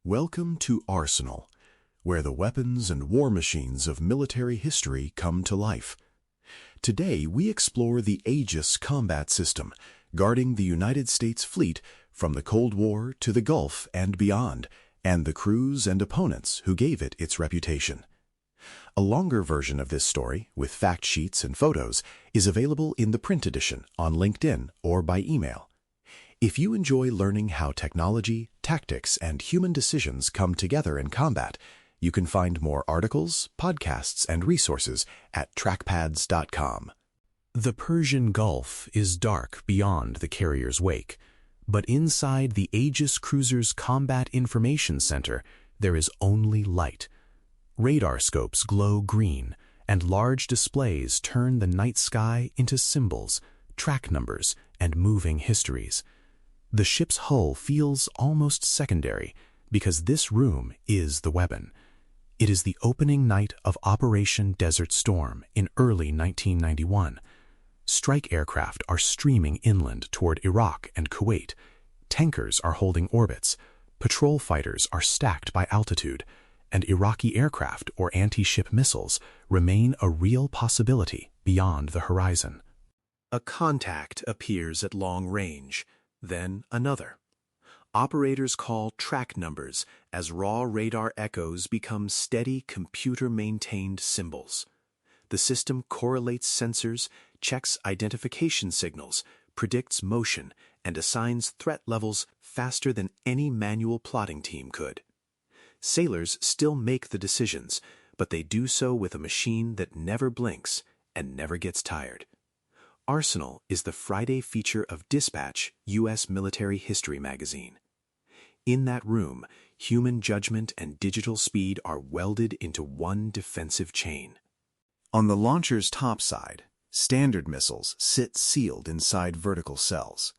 Welcome to Arsenal, where the weapons and war machines of military history come to life. Today we explore the Aegis Combat System, guarding the United States fleet from the Cold War to the Gulf and beyond, and the crews and opponents who gave it its reputation. A longer version of this story, with fact sheets and photos, is available in the print edition on LinkedIn or by email. If you enjoy learning how technology, tactics, and human decisions come together in combat, you can find more articles, podcasts, and resources at trackpads.com. The Persian Gulf is dark beyond the carrier's wake, but inside the Aegis cruiser's Combat Information Center, there is only light. Radar scopes glow green, and large displays turn the night sky into symbols, track numbers, and moving histories. The ship's hull feels almost secondary because this room is the weapon. It is the opening night of Operation Desert Storm in early 1991. Strike aircraft are streaming inland toward Iraq and Kuwait. Tankers are holding orbits. Patrol fighters are stacked by altitude. And Iraqi aircraft or anti-ship missiles remain a real possibility beyond the horizon. A contact appears at long range. Then another. Operators call track numbers as raw radar echoes become steady computer-maintained symbols. The system correlates sensors, checks identification signals, predicts motion, and assigns threat levels faster than any manual plotting team could. Sailors still make the decisions, but they do so with a machine that never blinks and never gets tired. Arsenal is the Friday feature of Dispatch, U.S. Military History magazine. In that room, human judgment and digital speed are welded into one defensive chain. On the launcher's top side, standard missiles sit sealed inside vertical cells.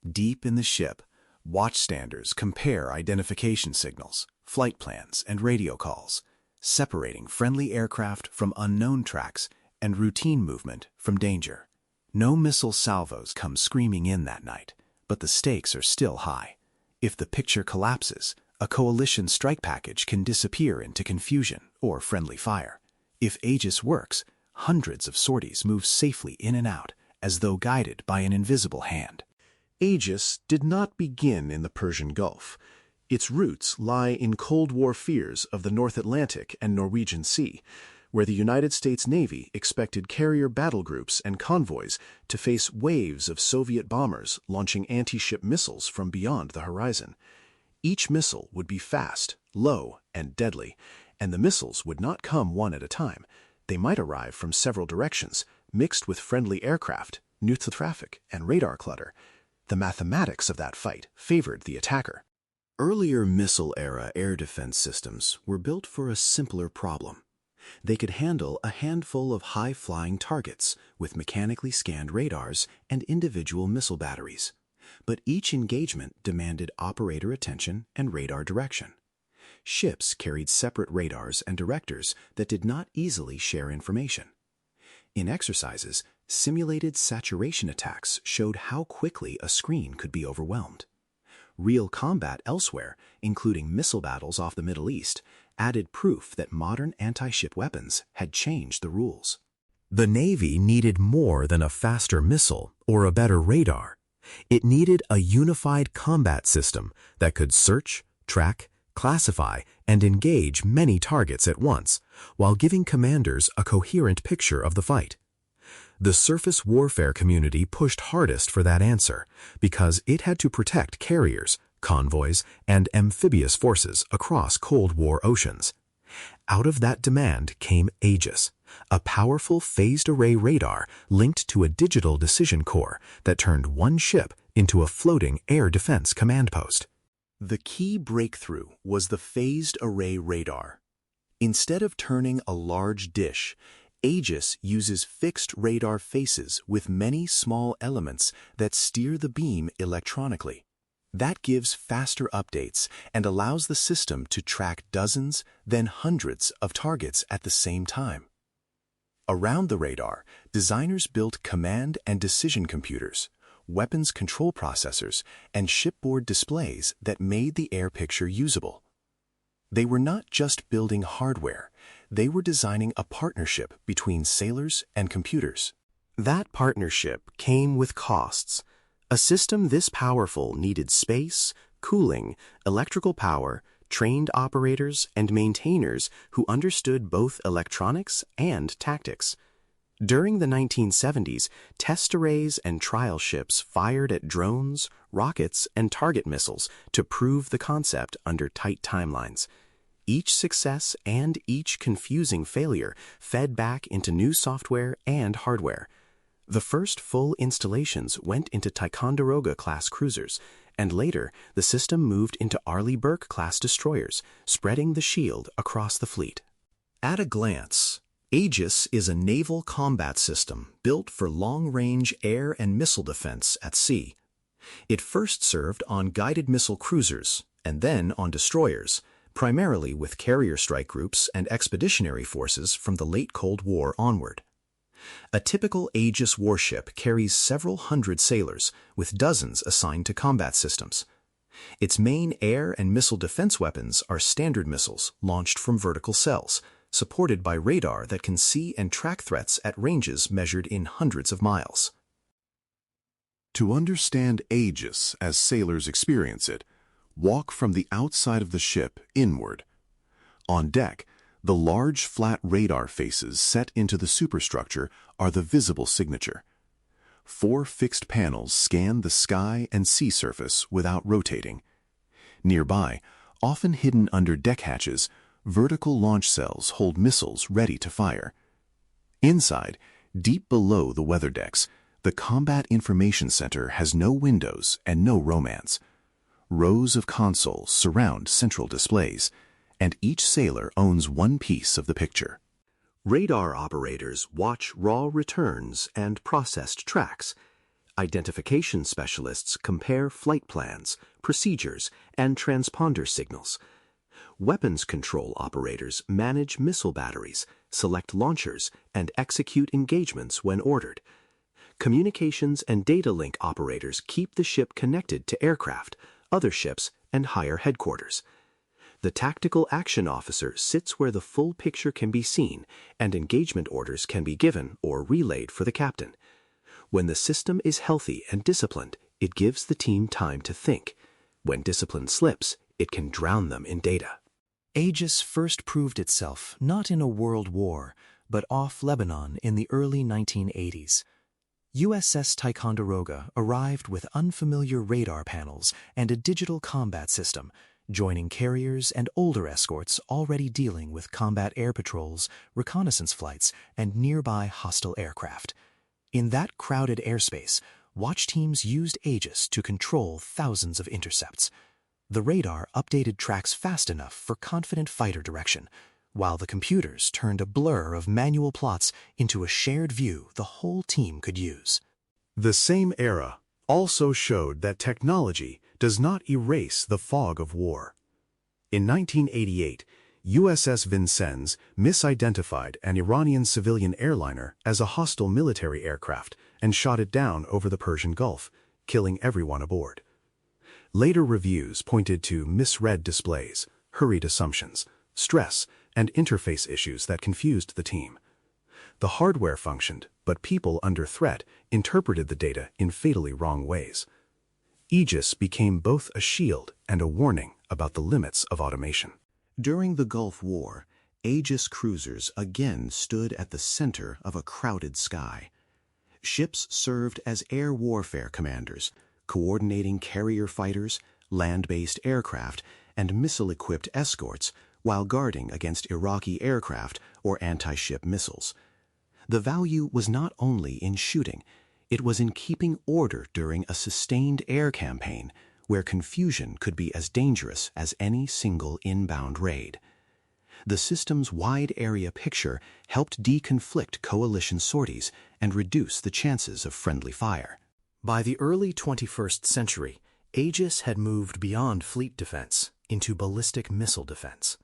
Deep in the ship, watchstanders compare identification signals, flight plans, and radio calls, separating friendly aircraft from unknown tracks and routine movement from danger. No missile salvos come screaming in that night, but the stakes are still high. If the picture collapses, a coalition strike package can disappear into confusion or friendly fire. If Aegis works, hundreds of sorties move safely in and out, as though guided by an invisible hand. Aegis did not begin in the Persian Gulf. Its roots lie in Cold War fears of the North Atlantic and Norwegian Sea, where the United States Navy expected carrier battle groups and convoys to face waves of Soviet bombers launching anti-ship missiles from beyond the horizon. Each missile would be fast, low, and deadly, and the missiles would not come one at a time. They might arrive from several directions, mixed with friendly aircraft, neutral traffic, and radar clutter. The mathematics of that fight favored the attacker. Earlier missile-era air defense systems were built for a simpler problem. They could handle a handful of high-flying targets with mechanically scanned radars and individual missile batteries. But each engagement demanded operator attention and radar direction. Ships carried separate radars and directors that did not easily share information. In exercises, simulated saturation attacks showed how quickly a screen could be overwhelmed. Real combat elsewhere, including missile battles off the Middle East, added proof that modern anti-ship weapons had changed the rules. The Navy needed more than a faster missile or a better radar. It needed a unified combat system that could search, track, classify, and engage many targets at once, while giving commanders a coherent picture of the fight. The surface warfare community pushed hardest for that answer because it had to protect carriers, convoys, and amphibious forces across Cold War oceans. Out of that demand came Aegis, a powerful phased-array radar linked to a digital decision core that turned one ship into a floating air defense command post. The key breakthrough was the phased-array radar. Instead of turning a large dish, Aegis uses fixed radar faces with many small elements that steer the beam electronically. That gives faster updates and allows the system to track dozens, then hundreds of targets at the same time. Around the radar, designers built command and decision computers, weapons control processors, and shipboard displays that made the air picture usable. They were not just building hardware, they were designing a partnership between sailors and computers. That partnership came with costs. A system this powerful needed space, cooling, electrical power, trained operators, and maintainers who understood both electronics and tactics. During the 1970s, test arrays and trial ships fired at drones, rockets, and target missiles to prove the concept under tight timelines. Each success and each confusing failure fed back into new software and hardware. The first full installations went into Ticonderoga-class cruisers, and later the system moved into Arleigh Burke-class destroyers, spreading the shield across the fleet. At a glance, Aegis is a naval combat system built for long-range air and missile defense at sea. It first served on guided missile cruisers and then on destroyers, primarily with carrier strike groups and expeditionary forces from the late Cold War onward. A typical Aegis warship carries several hundred sailors, with dozens assigned to combat systems. Its main air and missile defense weapons are standard missiles launched from vertical cells, supported by radar that can see and track threats at ranges measured in hundreds of miles. To understand Aegis as sailors experience it, walk from the outside of the ship inward. On deck, the large flat radar faces set into the superstructure are the visible signature. 4 fixed panels scan the sky and sea surface without rotating. Nearby, often hidden under deck hatches, vertical launch cells hold missiles ready to fire. Inside, deep below the weather decks, the Combat Information Center has no windows and no romance. Rows of consoles surround central displays, and each sailor owns one piece of the picture. Radar operators watch raw returns and processed tracks. Identification specialists compare flight plans, procedures, and transponder signals. Weapons control operators manage missile batteries, select launchers, and execute engagements when ordered. Communications and data link operators keep the ship connected to aircraft, other ships, and higher headquarters. The tactical action officer sits where the full picture can be seen and engagement orders can be given or relayed for the captain. When the system is healthy and disciplined, it gives the team time to think. When discipline slips, it can drown them in data. Aegis first proved itself not in a world war, but off Lebanon in the early 1980s. USS Ticonderoga arrived with unfamiliar radar panels and a digital combat system, joining carriers and older escorts already dealing with combat air patrols, reconnaissance flights, and nearby hostile aircraft. In that crowded airspace, watch teams used Aegis to control thousands of intercepts. The radar updated tracks fast enough for confident fighter direction, while the computers turned a blur of manual plots into a shared view the whole team could use. The same era also showed that technology does not erase the fog of war. In 1988, USS Vincennes misidentified an Iranian civilian airliner as a hostile military aircraft and shot it down over the Persian Gulf, killing everyone aboard. Later reviews pointed to misread displays, hurried assumptions, stress, and interface issues that confused the team. The hardware functioned, but people under threat interpreted the data in fatally wrong ways. Aegis became both a shield and a warning about the limits of automation. During the Gulf War, Aegis cruisers again stood at the center of a crowded sky. Ships served as air warfare commanders, coordinating carrier fighters, land-based aircraft, and missile-equipped escorts while guarding against Iraqi aircraft or anti-ship missiles. The value was not only in shooting, it was in keeping order during a sustained air campaign where confusion could be as dangerous as any single inbound raid. The system's wide-area picture helped deconflict coalition sorties and reduce the chances of friendly fire. By the early 21st century, Aegis had moved beyond fleet defense into ballistic missile defense.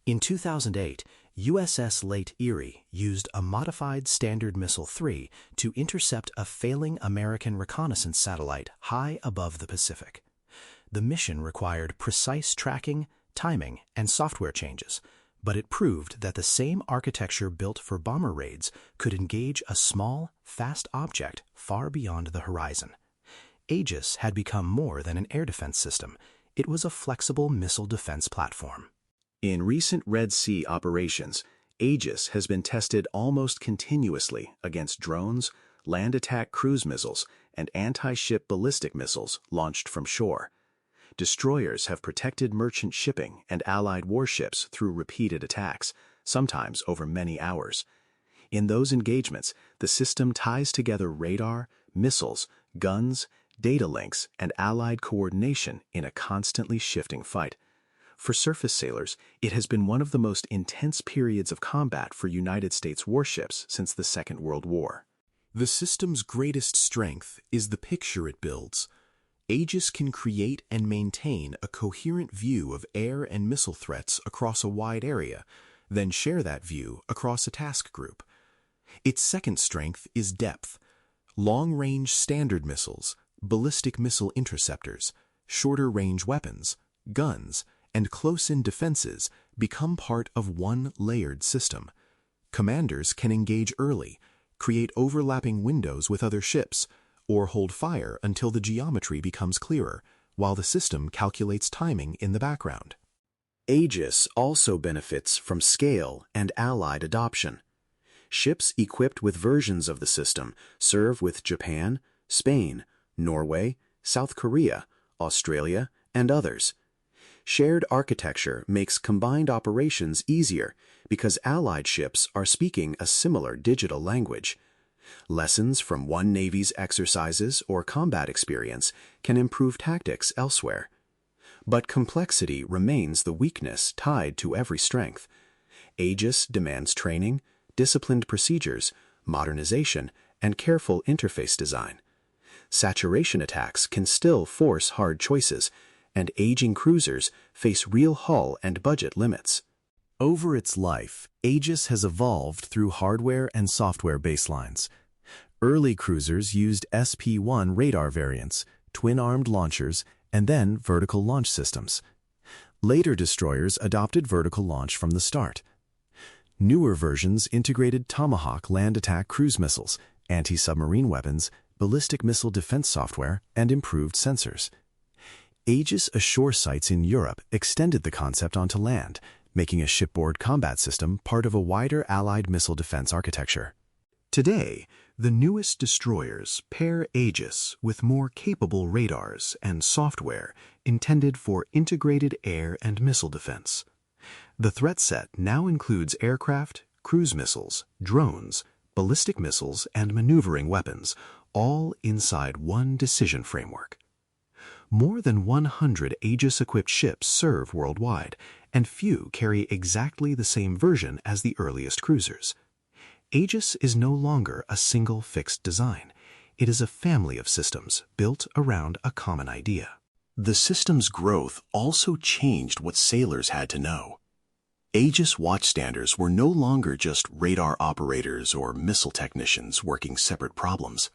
In 2008, USS Lake Erie used a modified Standard Missile-3 to intercept a failing American reconnaissance satellite high above the Pacific. The mission required precise tracking, timing, and software changes, but it proved that the same architecture built for bomber raids could engage a small, fast object far beyond the horizon. Aegis had become more than an air defense system. It was a flexible missile defense platform. In recent Red Sea operations, Aegis has been tested almost continuously against drones, land attack cruise missiles, and anti-ship ballistic missiles launched from shore. Destroyers have protected merchant shipping and Allied warships through repeated attacks, sometimes over many hours. In those engagements, the system ties together radar, missiles, guns, data links, and Allied coordination in a constantly shifting fight. For surface sailors, it has been one of the most intense periods of combat for United States warships since the Second World War. The system's greatest strength is the picture it builds. Aegis can create and maintain a coherent view of air and missile threats across a wide area, then share that view across a task group. Its second strength is depth. Long-range standard missiles, ballistic missile interceptors, shorter-range weapons, guns, and close-in defenses become part of one layered system. Commanders can engage early, create overlapping windows with other ships, or hold fire until the geometry becomes clearer, while the system calculates timing in the background. Aegis also benefits from scale and Allied adoption. Ships equipped with versions of the system serve with Japan, Spain, Norway, South Korea, Australia, and others. Shared architecture makes combined operations easier because Allied ships are speaking a similar digital language. Lessons from one Navy's exercises or combat experience can improve tactics elsewhere. But complexity remains the weakness tied to every strength. Aegis demands training, disciplined procedures, modernization, and careful interface design. Saturation attacks can still force hard choices, and aging cruisers face real hull and budget limits. Over its life, Aegis has evolved through hardware and software baselines. Early cruisers used SP-1 radar variants, twin-armed launchers, and then vertical launch systems. Later destroyers adopted vertical launch from the start. Newer versions integrated Tomahawk land attack cruise missiles, anti-submarine weapons, ballistic missile defense software, and improved sensors. Aegis ashore sites in Europe extended the concept onto land, making a shipboard combat system part of a wider Allied missile defense architecture. Today, the newest destroyers pair Aegis with more capable radars and software intended for integrated air and missile defense. The threat set now includes aircraft, cruise missiles, drones, ballistic missiles, and maneuvering weapons, all inside one decision framework. More than 100 Aegis-equipped ships serve worldwide, and few carry exactly the same version as the earliest cruisers. Aegis is no longer a single fixed design. It is a family of systems built around a common idea. The system's growth also changed what sailors had to know. Aegis watchstanders were no longer just radar operators or missile technicians working separate problems.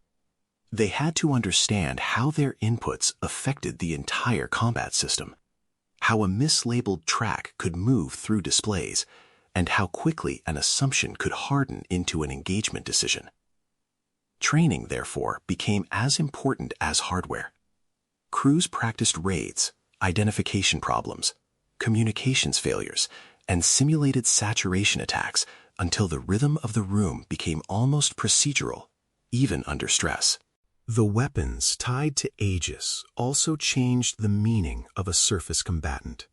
They had to understand how their inputs affected the entire combat system, how a mislabeled track could move through displays, and how quickly an assumption could harden into an engagement decision. Training, therefore, became as important as hardware. Crews practiced raids, identification problems, communications failures, and simulated saturation attacks until the rhythm of the room became almost procedural, even under stress. The weapons tied to Aegis also changed the meaning of a surface combatant.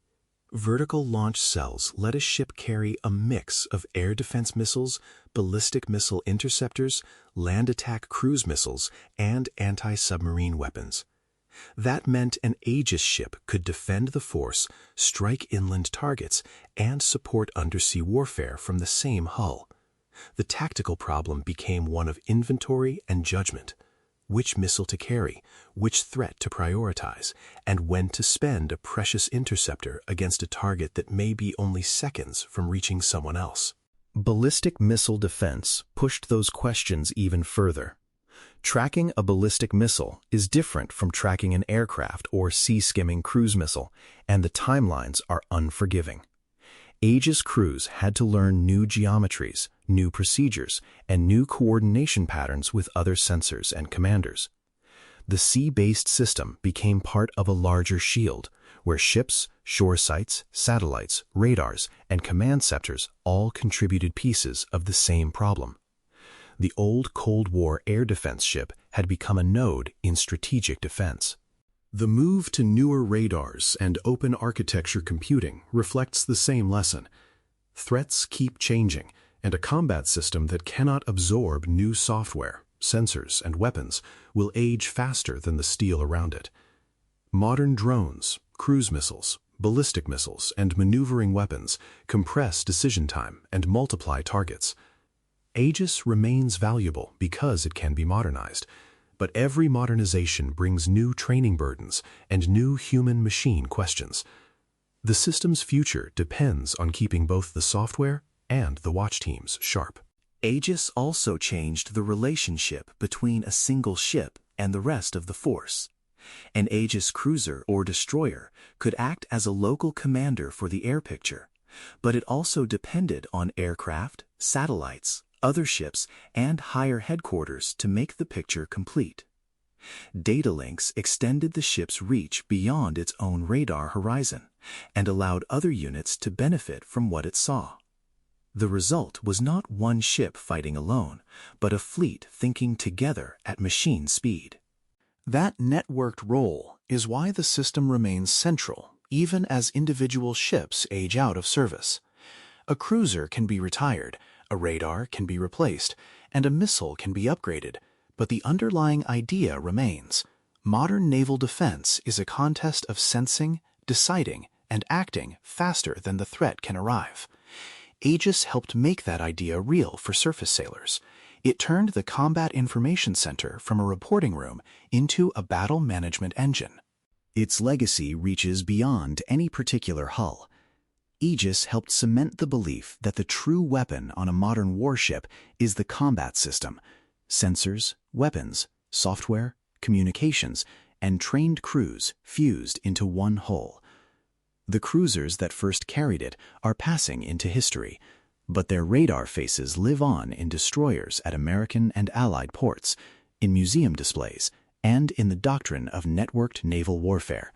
Vertical launch cells let a ship carry a mix of air defense missiles, ballistic missile interceptors, land attack cruise missiles, and anti-submarine weapons. That meant an Aegis ship could defend the force, strike inland targets, and support undersea warfare from the same hull. The tactical problem became one of inventory and judgment. Which missile to carry, which threat to prioritize, and when to spend a precious interceptor against a target that may be only seconds from reaching someone else. Ballistic missile defense pushed those questions even further. Tracking a ballistic missile is different from tracking an aircraft or sea-skimming cruise missile, and the timelines are unforgiving. Aegis crews had to learn new geometries, new procedures, and new coordination patterns with other sensors and commanders. The sea-based system became part of a larger shield, where ships, shore sites, satellites, radars, and command centers all contributed pieces of the same problem. The old Cold War air defense ship had become a node in strategic defense. The move to newer radars and open architecture computing reflects the same lesson. Threats keep changing, and a combat system that cannot absorb new software, sensors, and weapons will age faster than the steel around it. Modern drones, cruise missiles, ballistic missiles, and maneuvering weapons compress decision time and multiply targets. Aegis remains valuable because it can be modernized, but every modernization brings new training burdens and new human-machine questions. The system's future depends on keeping both the software and the watch teams sharp. Aegis also changed the relationship between a single ship and the rest of the force. An Aegis cruiser or destroyer could act as a local commander for the air picture, but it also depended on aircraft, satellites, other ships, and higher headquarters to make the picture complete. Data links extended the ship's reach beyond its own radar horizon and allowed other units to benefit from what it saw. The result was not one ship fighting alone, but a fleet thinking together at machine speed. That networked role is why the system remains central, even as individual ships age out of service. A cruiser can be retired, a radar can be replaced, and a missile can be upgraded, but the underlying idea remains. Modern naval defense is a contest of sensing, deciding, and acting faster than the threat can arrive. Aegis helped make that idea real for surface sailors. It turned the Combat Information Center from a reporting room into a battle management engine. Its legacy reaches beyond any particular hull. Aegis helped cement the belief that the true weapon on a modern warship is the combat system: sensors, weapons, software, communications, and trained crews fused into one whole. The cruisers that first carried it are passing into history, but their radar faces live on in destroyers at American and Allied ports, in museum displays, and in the doctrine of networked naval warfare.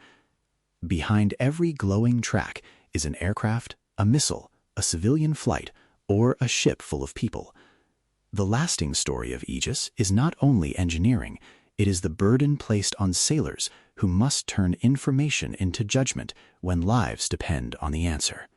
Behind every glowing track is an aircraft, a missile, a civilian flight, or a ship full of people. The lasting story of Aegis is not only engineering, it is the burden placed on sailors who must turn information into judgment when lives depend on the answer.